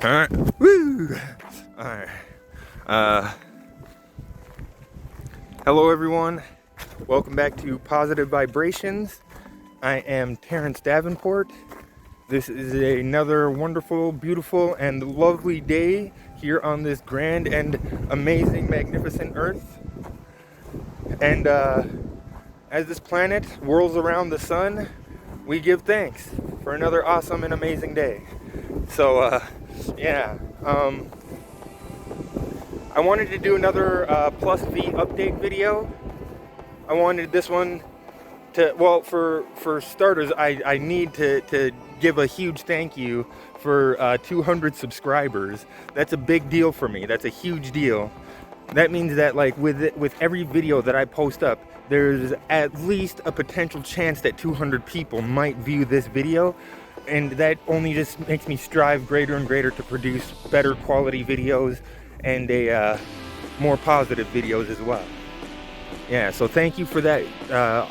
Alright. Woo! Alright. Hello everyone. Welcome back to Positive Vibrations. I am Terrence Davenport. This is another wonderful, beautiful, and lovely day here on this grand and amazing, magnificent Earth. And as this planet whirls around the sun, we give thanks for another awesome and amazing day. So, yeah. I wanted to do another Plus V update video. I wanted this one to, well, for starters, I need to give a huge thank you for 200 subscribers. That's a big deal for me. That's a huge deal. That means that, like, with every video that I post up, there's at least a potential chance that 200 people might view this video, and that only just makes me strive greater and greater to produce better quality videos and more positive videos as well. Yeah, so thank you for that,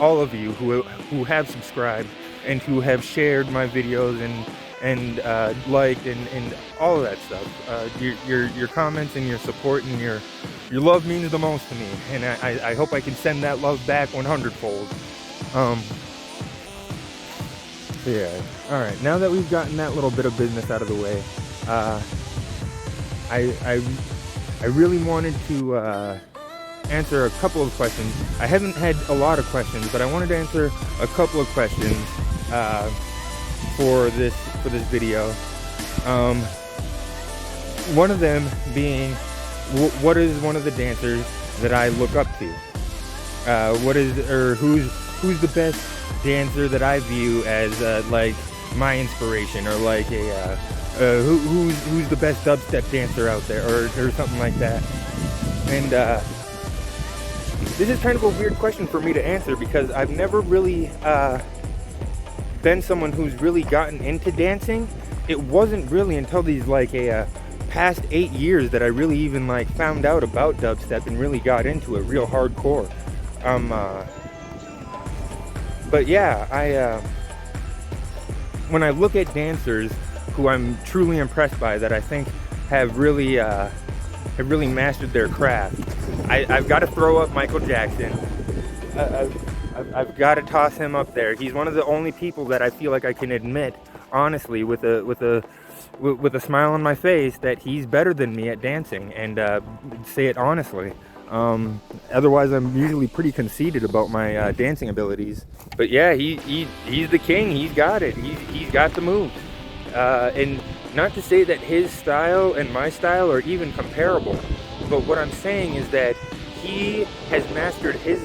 all of you who have subscribed and who have shared my videos and liked and all of that stuff. Your comments and your support and your love means the most to me, and I hope I can send that love back 100-fold. So yeah, all right. Now that we've gotten that little bit of business out of the way, I really wanted to answer a couple of questions. I haven't had a lot of questions, but I wanted to answer a couple of questions for this video. One of them being, what is one of the dancers that I look up to? Who's the best dancer that I view as like my inspiration, or like who's the best dubstep dancer out there, or something like that. And this is kind of a weird question for me to answer, because I've never really been someone who's really gotten into dancing. It wasn't really until these past 8 years that I really even found out about dubstep and really got into it real hardcore. But yeah, when I look at dancers who I'm truly impressed by, that I think have really mastered their craft, I've got to throw up Michael Jackson. I've got to toss him up there. He's one of the only people that I feel like I can admit honestly, with a smile on my face, that he's better than me at dancing, and say it honestly. Otherwise, I'm usually pretty conceited about my dancing abilities. But yeah, he's the king. He's got it. He's got the moves. And not to say that his style and my style are even comparable, but what I'm saying is that he has mastered his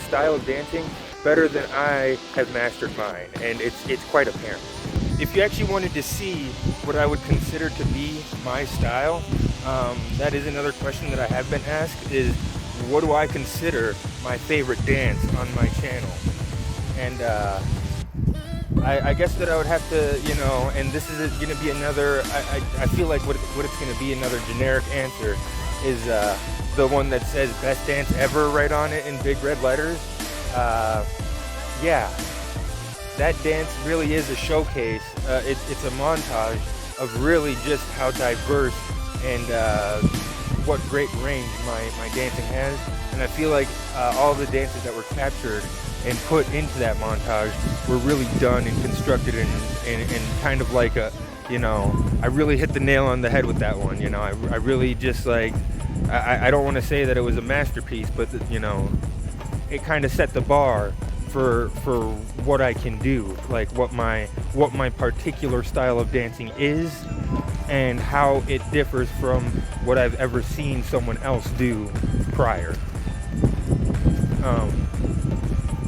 style of dancing better than I have mastered mine, and it's quite apparent. If you actually wanted to see what I would consider to be my style, that is another question that I have been asked, is what do I consider my favorite dance on my channel? And I guess that I would have to, and this is going to be another, I feel like what it's going to be another generic answer is the one that says best dance ever right on it in big red letters. Yeah. That dance really is a showcase. It's a montage of really just how diverse and what great range my dancing has. And I feel like all the dances that were captured and put into that montage were really done and constructed and kind of like a, I really hit the nail on the head with that one. I really just I don't want to say that it was a masterpiece, but it kind of set the bar for what I can do, like what my particular style of dancing is, and how it differs from what I've ever seen someone else do prior.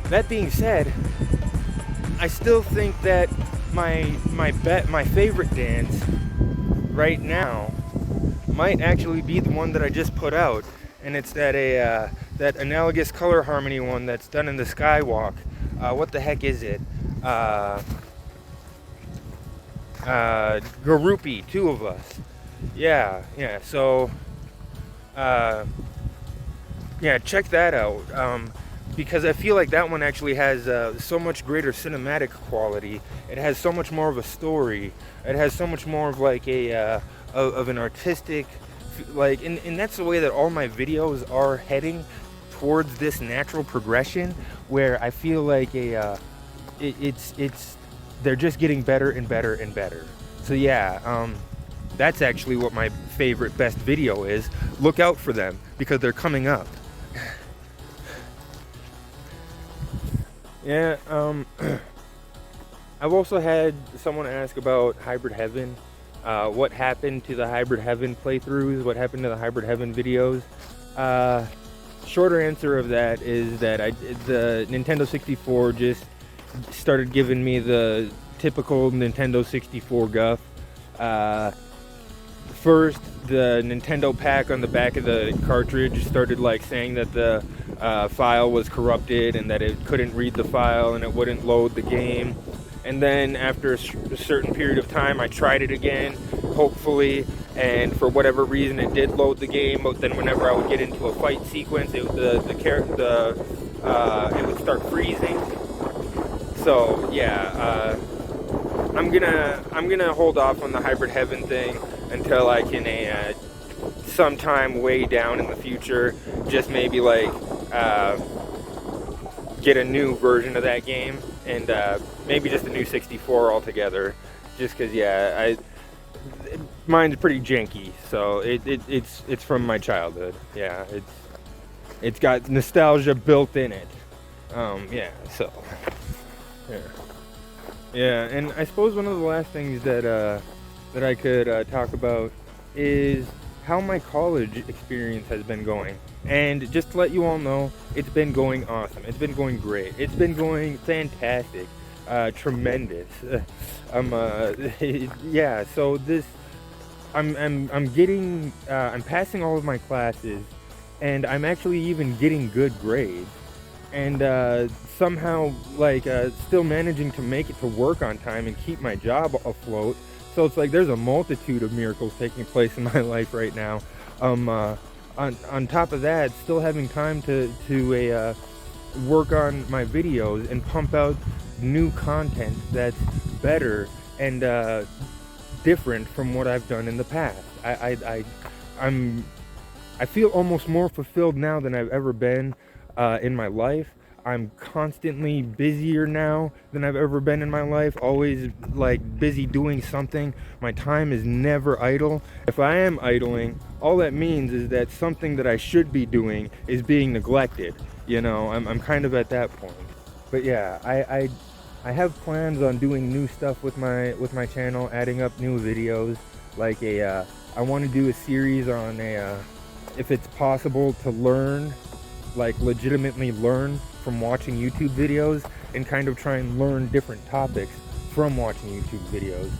That being said, I still think that my favorite dance right now might actually be the one that I just put out, and it's that analogous color harmony one that's done in the Skywalk. What the heck is it? Garupi, Two of Us. Yeah. So, check that out. Because I feel like that one actually has so much greater cinematic quality. It has so much more of a story. It has so much more of like a of an artistic, like, and that's the way that all my videos are heading towards this natural progression, where I feel like it's they're just getting better and better and better. So yeah, that's actually what my favorite best video is. Look out for them because they're coming up. Yeah, I've also had someone ask about Hybrid Heaven. What happened to the Hybrid Heaven playthroughs? What happened to the Hybrid Heaven videos? Shorter answer of that is that the Nintendo 64 just started giving me the typical Nintendo 64 guff. First, the Nintendo pack on the back of the cartridge started like saying that the file was corrupted and that it couldn't read the file and it wouldn't load the game. And then after a certain period of time, I tried it again, hopefully, and for whatever reason it did load the game. But then whenever I would get into a fight sequence, it would start freezing. So yeah, I'm gonna hold off on the Hybrid Heaven thing until I can sometime way down in the future, just maybe like get a new version of that game, and maybe just a new 64 altogether, just because yeah, mine's pretty janky, so it's from my childhood. Yeah, it's got nostalgia built in it. Yeah, so yeah, and I suppose one of the last things that I could talk about is how my college experience has been going. And just to let you all know, it's been going awesome. It's been going great. It's been going fantastic, tremendous. Yeah. So this, I'm getting, I'm passing all of my classes, and I'm actually even getting good grades, and somehow like still managing to make it to work on time and keep my job afloat. So it's like there's a multitude of miracles taking place in my life right now. On top of that, still having time to work on my videos and pump out new content that's better and different from what I've done in the past. I feel almost more fulfilled now than I've ever been in my life. I'm constantly busier now than I've ever been in my life, always like busy doing something. My time is never idle. If I am idling, all that means is that something that I should be doing is being neglected. You know, I'm kind of at that point. But yeah, I have plans on doing new stuff with my channel, adding up new videos. Like I want to do a series on if it's possible to learn, like legitimately learn from watching YouTube videos, and kind of try and learn different topics from watching YouTube videos.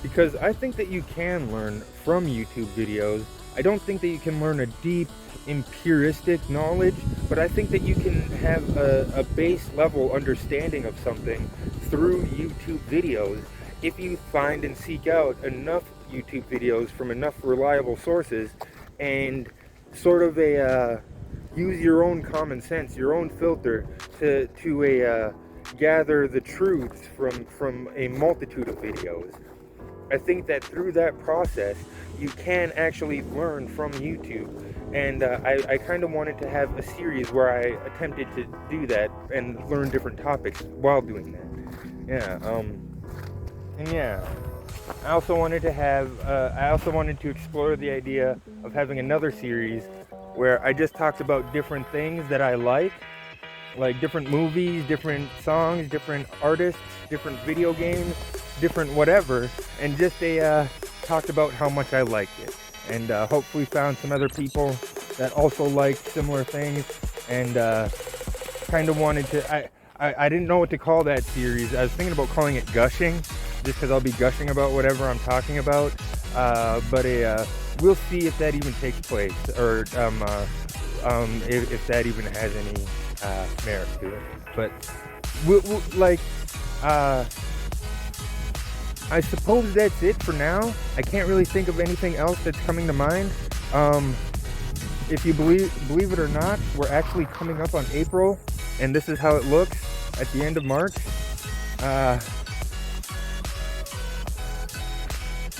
Because I think that you can learn from YouTube videos. I don't think that you can learn a deep, empiristic knowledge, but I think that you can have a base level understanding of something through YouTube videos if you find and seek out enough YouTube videos from enough reliable sources and sort of use your own common sense, your own filter to gather the truths from a multitude of videos. I think that through that process, you can actually learn from YouTube. And I kind of wanted to have a series where I attempted to do that and learn different topics while doing that. Yeah, and yeah. I also wanted to explore the idea of having another series where I just talked about different things that I like different movies, different songs, different artists, different video games, different whatever, and just talked about how much I liked it, and hopefully found some other people that also liked similar things, and kind of wanted to, I didn't know what to call that series. I was thinking about calling it Gushing, just because I'll be gushing about whatever I'm talking about, but we'll see if that even takes place, or if that even has any merit to it. But I suppose that's it for now. I can't really think of anything else that's coming to mind. If you believe it or not, we're actually coming up on April, and this is how it looks at the end of March.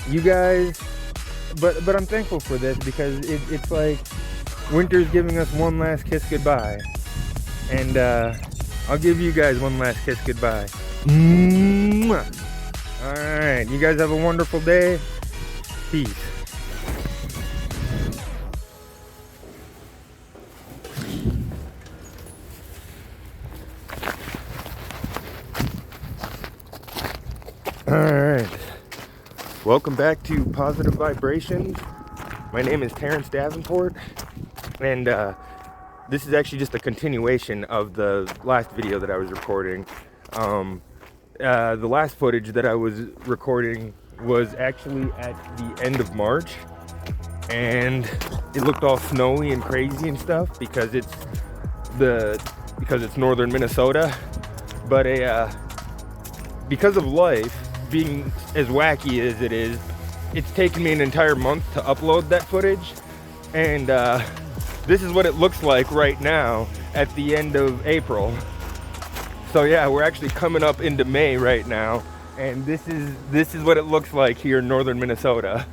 you guys, but I'm thankful for this because it's like winter's giving us one last kiss goodbye, and I'll give you guys one last kiss goodbye. Mwah. All right, you guys have a wonderful day. Peace. All right, welcome back to Positive Vibrations. My name is Terrence Davenport, and this is actually just a continuation of the last video that I was recording. The last footage that I was recording was actually at the end of March, and it looked all snowy and crazy and stuff because it's northern Minnesota. But because of life being as wacky as it is, it's taken me an entire month to upload that footage, and this is what it looks like right now at the end of April. So yeah, we're actually coming up into May right now, and this is what it looks like here in northern Minnesota.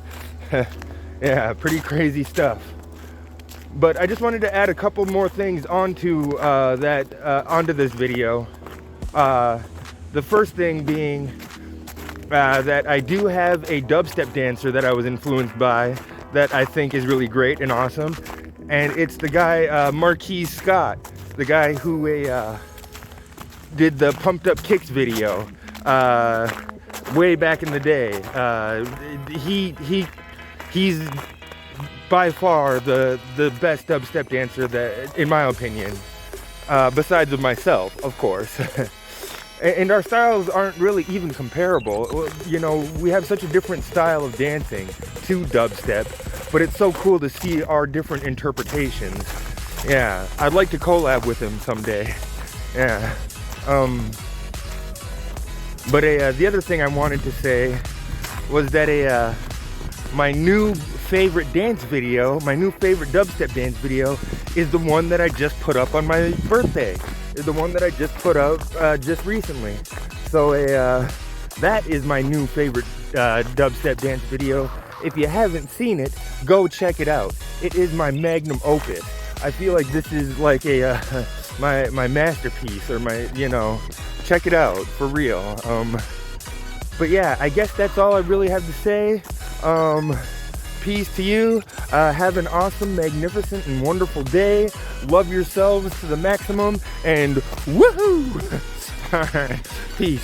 Yeah, pretty crazy stuff. But I just wanted to add a couple more things onto onto this video. The first thing being that I do have a dubstep dancer that I was influenced by that I think is really great and awesome, and it's the guy Marquis Scott, the guy who did the Pumped Up Kicks video way back in the day. He's by far the best dubstep dancer that, in my opinion, besides of myself, of course. And our styles aren't really even comparable. You know, we have such a different style of dancing to dubstep, but it's so cool to see our different interpretations. Yeah, I'd like to collab with him someday. Yeah. But the other thing I wanted to say was that my new favorite dance video, my new favorite dubstep dance video, is the one that I just put up on my birthday. Is the one that I just put up just recently. So that is my new favorite dubstep dance video. If you haven't seen it, go check it out. It is my magnum opus. I feel like this is like my masterpiece, or my, you know, check it out for real. But yeah, I guess that's all I really have to say. Peace to you. Have an awesome, magnificent, and wonderful day. Love yourselves to the maximum, and woohoo! All right, peace.